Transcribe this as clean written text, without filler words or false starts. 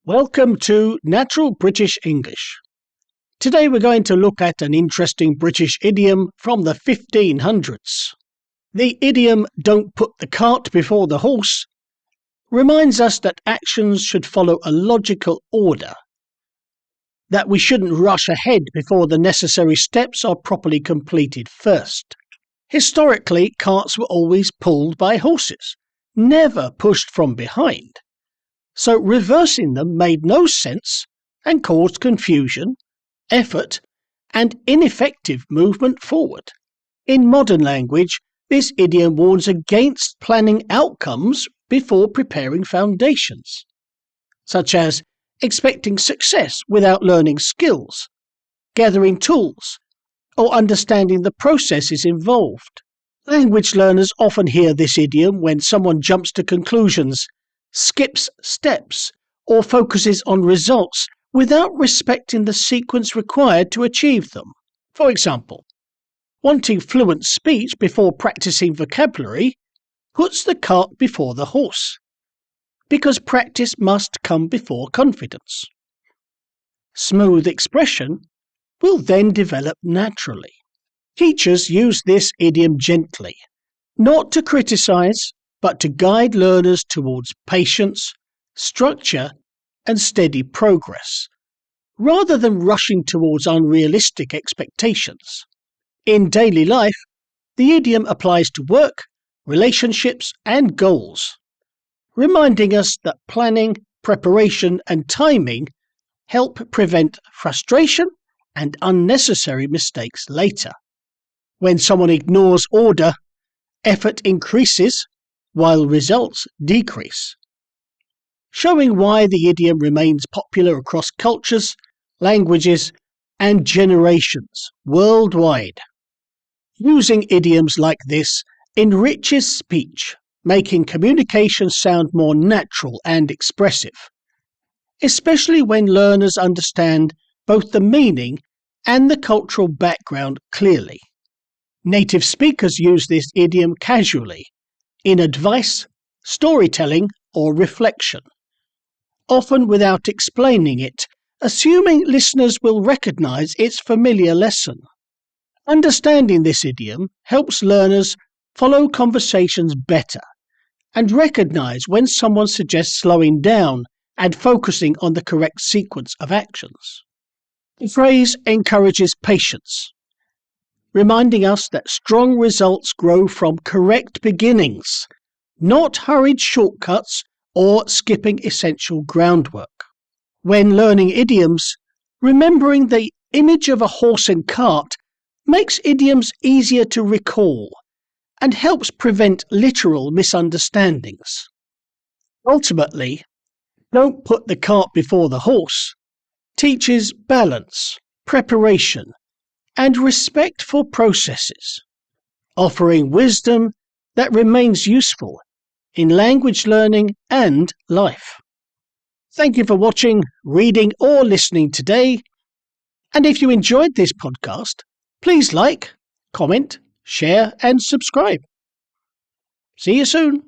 Welcome to Natural British English. Today we're going to look at an interesting British idiom from the 1500s. The idiom "don't put the cart before the horse" reminds us that actions should follow a logical order, that we shouldn't rush ahead before the necessary steps are properly completed first. Historically, carts were always pulled by horses, never pushed from behind. So reversing them made no sense and caused confusion, effort, and ineffective movement forward. In modern language, this idiom warns against planning outcomes before preparing foundations, such as expecting success without learning skills, gathering tools, or understanding the processes involved. Language learners often hear this idiom when someone jumps to conclusions, skips steps, or focuses on results without respecting the sequence required to achieve them. For example, wanting fluent speech before practicing vocabulary puts the cart before the horse, because practice must come before confidence. Smooth expression will then develop naturally. Teachers use this idiom gently, not to criticize, but to guide learners towards patience, structure, and steady progress, rather than rushing towards unrealistic expectations. In daily life, the idiom applies to work, relationships, and goals, reminding us that planning, preparation, and timing help prevent frustration and unnecessary mistakes later. When someone ignores order, effort increases while results decrease, showing why the idiom remains popular across cultures, languages, and generations worldwide. Using idioms like this enriches speech, making communication sound more natural and expressive, especially when learners understand both the meaning and the cultural background clearly. Native speakers use this idiom casually, in advice, storytelling, or reflection, often without explaining it, assuming listeners will recognize its familiar lesson. Understanding this idiom helps learners follow conversations better and recognize when someone suggests slowing down and focusing on the correct sequence of actions. The phrase encourages patience, reminding us that strong results grow from correct beginnings, not hurried shortcuts or skipping essential groundwork. When learning idioms, remembering the image of a horse and cart makes idioms easier to recall and helps prevent literal misunderstandings. Ultimately, "don't put the cart before the horse" teaches balance, preparation, and respect for processes, offering wisdom that remains useful in language learning and life. Thank you for watching, reading, or listening today. And if you enjoyed this podcast, please like, comment, share, and subscribe. See you soon.